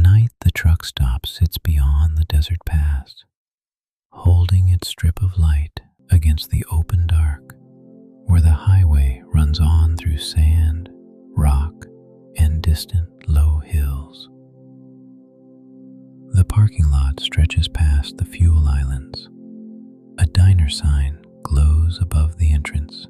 night, the truck stop sits beyond the desert pass, holding its strip of light against the open dark, where the highway runs on through sand, rock, and distant low hills. The parking lot stretches past the fuel islands. A diner sign glows above the entrance.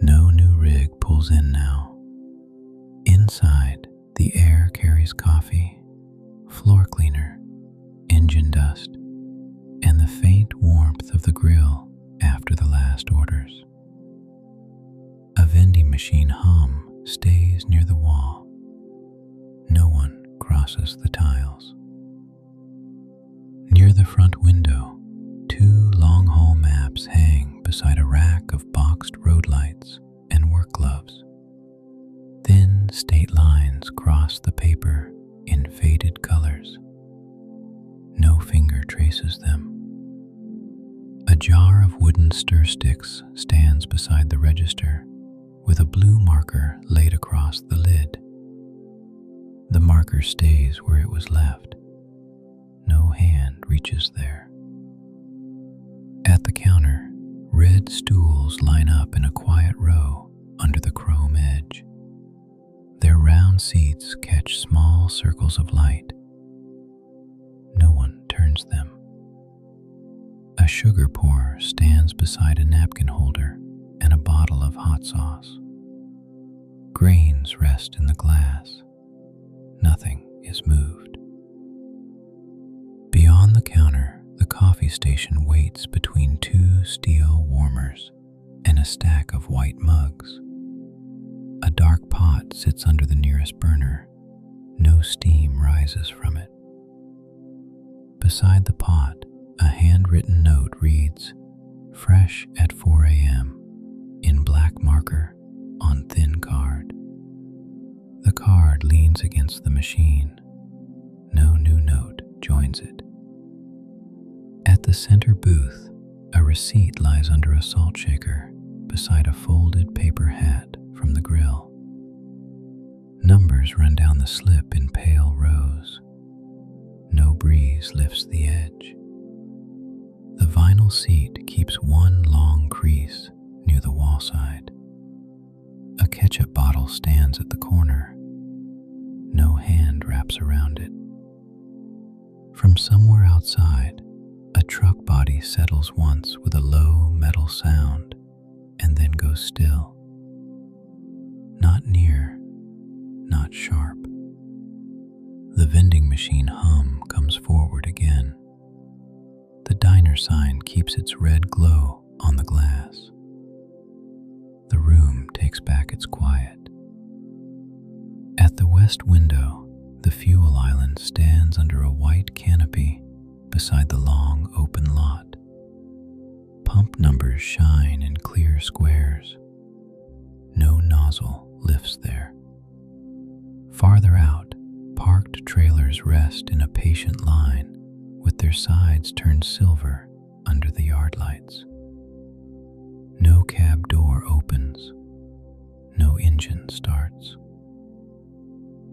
No new rig pulls in now. Inside, the air carries coffee, floor cleaner, engine dust, and the faint warmth of the grill after the last orders. A vending machine hum stays near the wall. No one crosses the tiles. Near the front window, two long-haul maps hang beside a rack of boxed road lights and work gloves. Thin state lines cross the paper in faded colors. No finger traces them. A jar of wooden stir sticks stands beside the register, with a blue marker laid across the lid. The marker stays where it was left. No hand reaches there. At the counter, red stools line up in a quiet row under the chrome edge. Their round seats catch small circles of light. No one turns them. A sugar pourer stands beside a napkin holder and a bottle of hot sauce. Grains rest in the glass. Nothing is moved. Beyond the counter, the coffee station waits between two steel warmers and a stack of white mugs. A dark pot sits under the nearest burner. No steam rises from it. Beside the pot, a handwritten note reads, "Fresh at 4 a.m." in black marker on thin card. The card leans against the machine. No new note joins it. At the center booth, a receipt lies under a salt shaker beside a folded paper hat from the grill. Numbers run down the slip in pale rows. No breeze lifts the edge. The vinyl seat keeps one long crease near the wall side. A ketchup bottle stands at the corner. No hand wraps around it. From somewhere outside, a truck body settles once with a low metal sound and then goes still. Not near, not sharp. The vending machine hum comes forward again. The diner sign keeps its red glow on the glass. The room takes back its quiet. At the west window, the fuel island stands under a white canopy beside the long open lot. Pump numbers shine in clear squares. No nozzle lifts there. Farther out, parked trailers rest in a patient line with their sides turned silver under the yard lights. No cab door opens. No engine starts.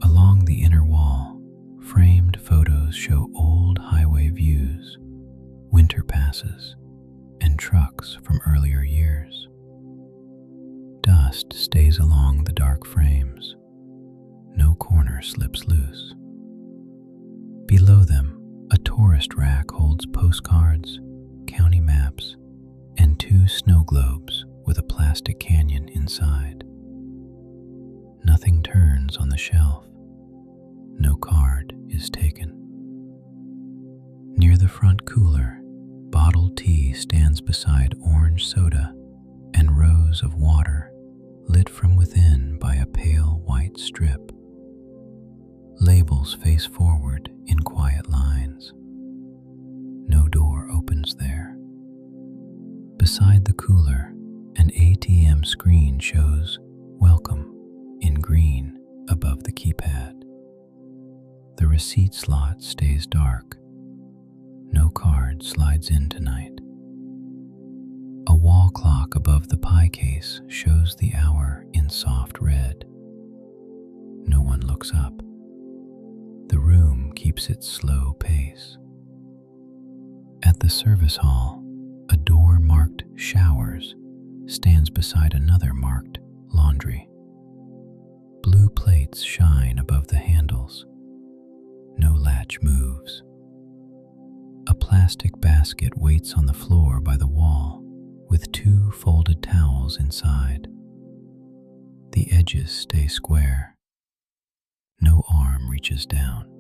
Along the inner wall, framed photos show old highway views, winter passes, and trucks from earlier years. Dust stays along the dark frames. No corner slips loose. Below them, a tourist rack holds postcards, county maps, and two snow globes with a plastic canyon inside. Nothing turns on the shelf. No card is taken. Near the front cooler, bottled tea stands beside orange soda and rows of water lit from within by a pale white strip. Labels face forward in quiet lines. No door opens there. Beside the cooler, an ATM screen shows "Welcome" in green above the keypad. The receipt slot stays dark. No card slides in tonight. A wall clock above the pie case shows the hour in soft red. No one looks up. keeps its slow pace. At the service hall, a door marked showers stands beside another marked laundry. Blue plates shine above the handles. No latch moves. A plastic basket waits on the floor by the wall with 2 folded towels inside. The edges stay square. No arm reaches down.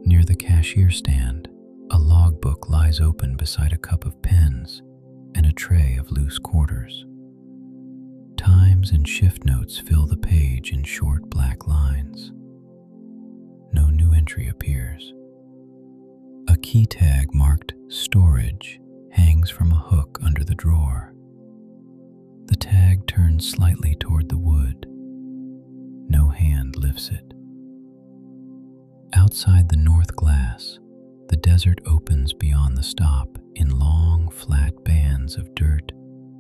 Near the cashier stand, a logbook lies open beside a cup of pens and a tray of loose quarters. Times and shift notes fill the page in short black lines. No new entry appears. A key tag marked "Storage" hangs from a hook under the drawer. The tag turns slightly toward the wood. No hand lifts it. Outside the north glass, the desert opens beyond the stop in long, flat bands of dirt,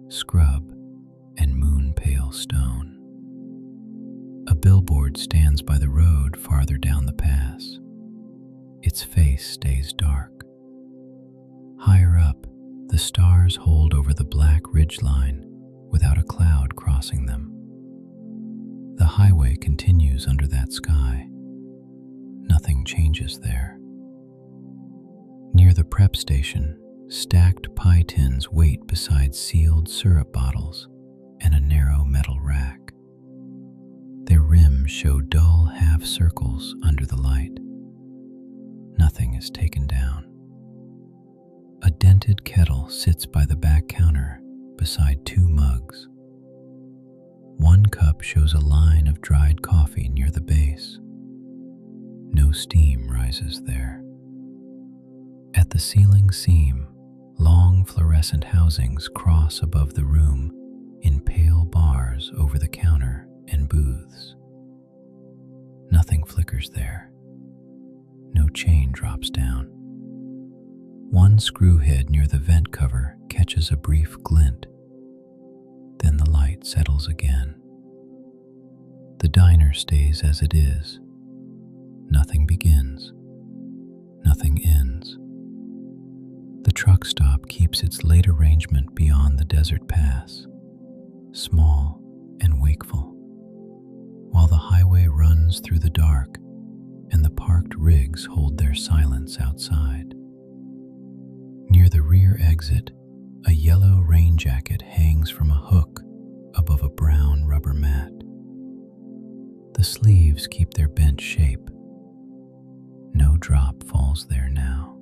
scrub, and moon-pale stone. A billboard stands by the road farther down the pass. Its face stays dark. Higher up, the stars hold over the black ridgeline without a cloud crossing them. The highway continues under that sky. Nothing changes there. Near the prep station, stacked pie tins wait beside sealed syrup bottles and a narrow metal rack. Their rims show dull half circles under the light. Nothing is taken down. A dented kettle sits by the back counter beside 2 mugs. One cup shows a line of dried coffee near the base. No steam rises there. At the ceiling seam, long fluorescent housings cross above the room in pale bars over the counter and booths. Nothing flickers there. No chain drops down. One screw head near the vent cover catches a brief glint. Then the light settles again. The diner stays as it is. Nothing begins. Nothing ends. The truck stop keeps its late arrangement beyond the desert pass, small and wakeful, while the highway runs through the dark and the parked rigs hold their silence outside. Near the rear exit, a yellow rain jacket hangs from a hook above a brown rubber mat. The sleeves keep their bent shape. No drop falls there now.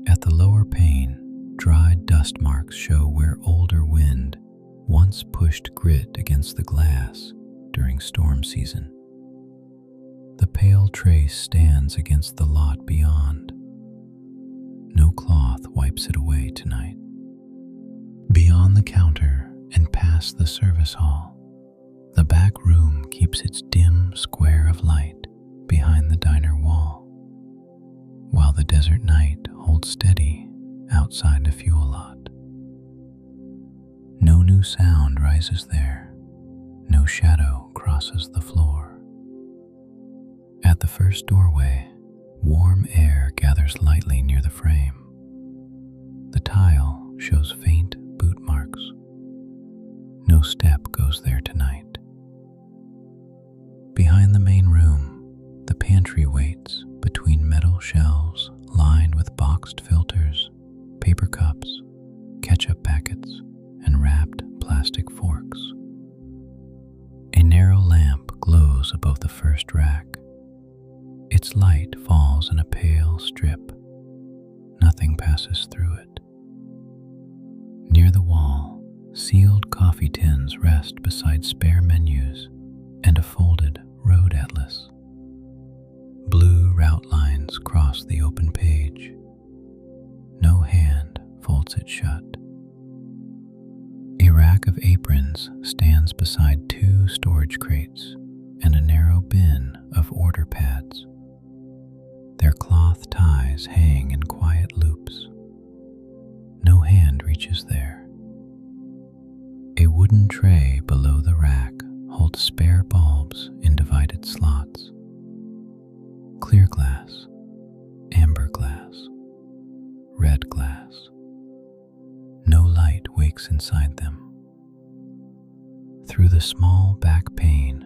At the lower pane, dried dust marks show where older wind once pushed grit against the glass during storm season. The pale trace stands against the lot beyond. No cloth wipes it away tonight. Beyond the counter and past the service hall, the back room keeps its dim square of light behind the diner wall, while the desert night holds steady outside the fuel lot. No new sound rises there. No shadow crosses the floor. At the first doorway, warm air gathers lightly near the frame. The tile shows faint boot marks. No step goes there tonight. Behind the main room, the pantry waits between metal shelves lined with boxed filters, paper cups, ketchup packets, and wrapped plastic forks. A narrow lamp glows above the first rack. Its light falls in a pale strip. Nothing passes through it. Near the wall, sealed coffee tins rest beside spare menus and a folded road atlas. Blue route lines cross the open page. No hand folds it shut. A rack of aprons stands beside 2 storage crates and a narrow bin of order pads. Their cloth ties hang in quiet loops. No hand reaches there. A wooden tray below the rack holds spare bulbs in divided slots. wakes inside them. Through the small back pane,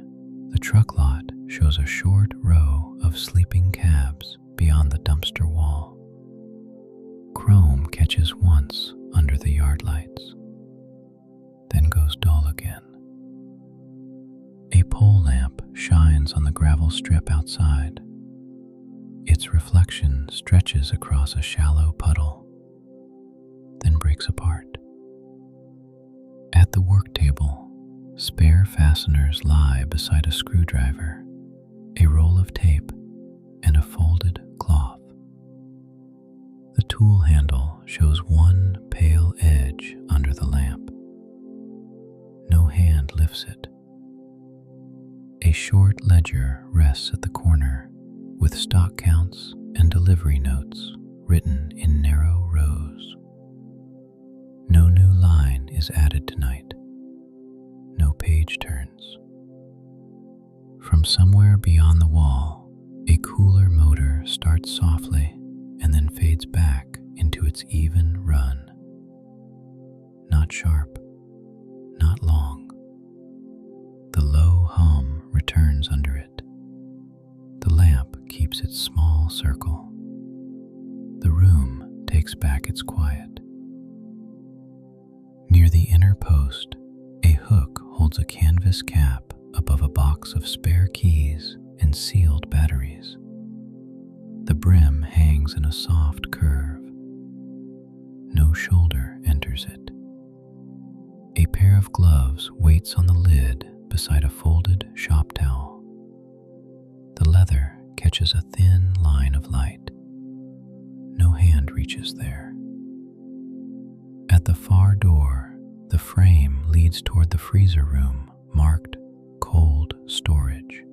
the truck lot shows a short row of sleeping cabs beyond the dumpster wall. Chrome catches once under the yard lights, then goes dull again. A pole lamp shines on the gravel strip outside. Its reflection stretches across a shallow puddle, then breaks apart. At the work table, spare fasteners lie beside a screwdriver, a roll of tape, and a folded cloth. The tool handle shows one pale edge under the lamp. No hand lifts it. A short ledger rests at the corner, with stock counts and delivery notes written in narrow rows. No new line is added tonight. No page turns. From somewhere beyond the wall, a cooler motor starts softly and then fades back into its even run. Not sharp, not long. The low hum returns under it. The lamp keeps its small circle. The room takes back its quiet. Near the inner post, a hook holds a canvas cap above a box of spare keys and sealed batteries. The brim hangs in a soft curve. No shoulder enters it. A pair of gloves waits on the lid beside a folded shop towel. The leather catches a thin line of light. No hand reaches there. At the far door, the frame leads toward the freezer room marked cold storage.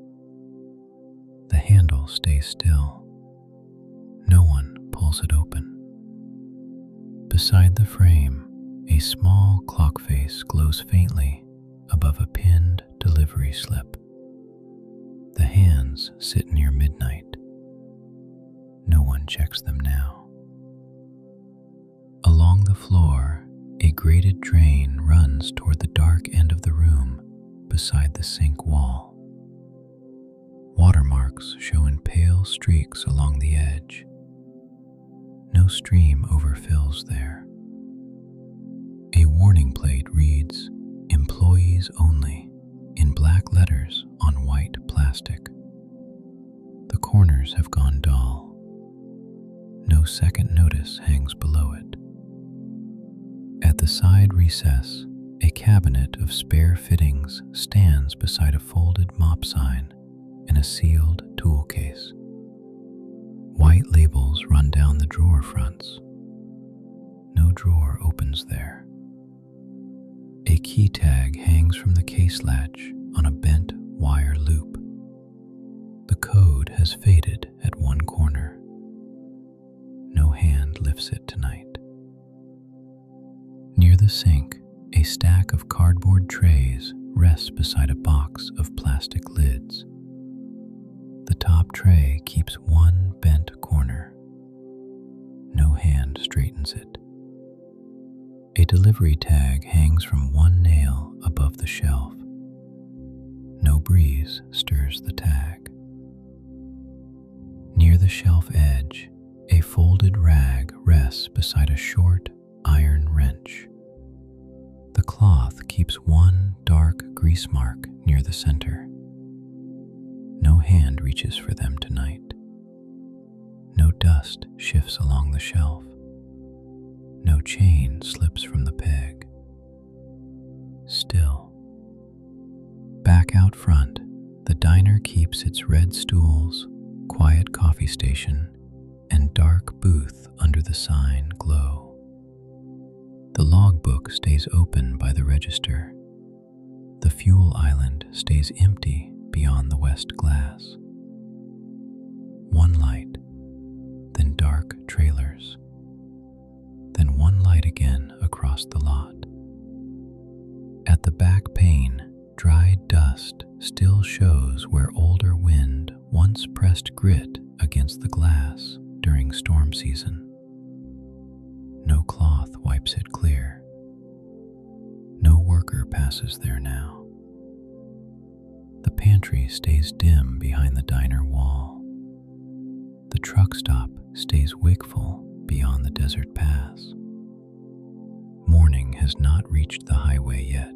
The handle stays still. No one pulls it open. Beside the frame, a small clock face glows faintly above a pinned delivery slip. The hands sit near midnight. No one checks them now. Along the floor, a grated drain runs toward the dark end of the room beside the sink wall. Watermarks show in pale streaks along the edge. No stream overfills there. A warning plate reads, "Employees only," in black letters on white plastic. The corners have gone dull. No second notice hangs below it. At the side recess, a cabinet of spare fittings stands beside a folded mop sign and a sealed tool case. White labels run down the drawer fronts. No drawer opens there. A key tag hangs from the case latch on a bent wire loop. The code has faded at one corner. No hand lifts it tonight. Near the sink, a stack of cardboard trays rests beside a box of plastic lids. The top tray keeps one bent corner. No hand straightens it. A delivery tag hangs from one nail above the shelf. No breeze stirs the tag. Near the shelf edge, a folded rag rests beside a short iron wrench. The cloth keeps one dark grease mark near the center. No hand reaches for them tonight. No dust shifts along the shelf. No chain slips from the peg. Still. Back out front, the diner keeps its red stools, quiet coffee station, and dark booth under the sign glow. The logbook stays open by the register. The fuel island stays empty beyond the west glass. One light, then dark trailers, then one light again across the lot. At the back pane, dried dust still shows where older wind once pressed grit against the glass during storm season. No cloth wipes it clear. No worker passes there now. The pantry stays dim behind the diner wall. The truck stop stays wakeful beyond the desert pass. Morning has not reached the highway yet.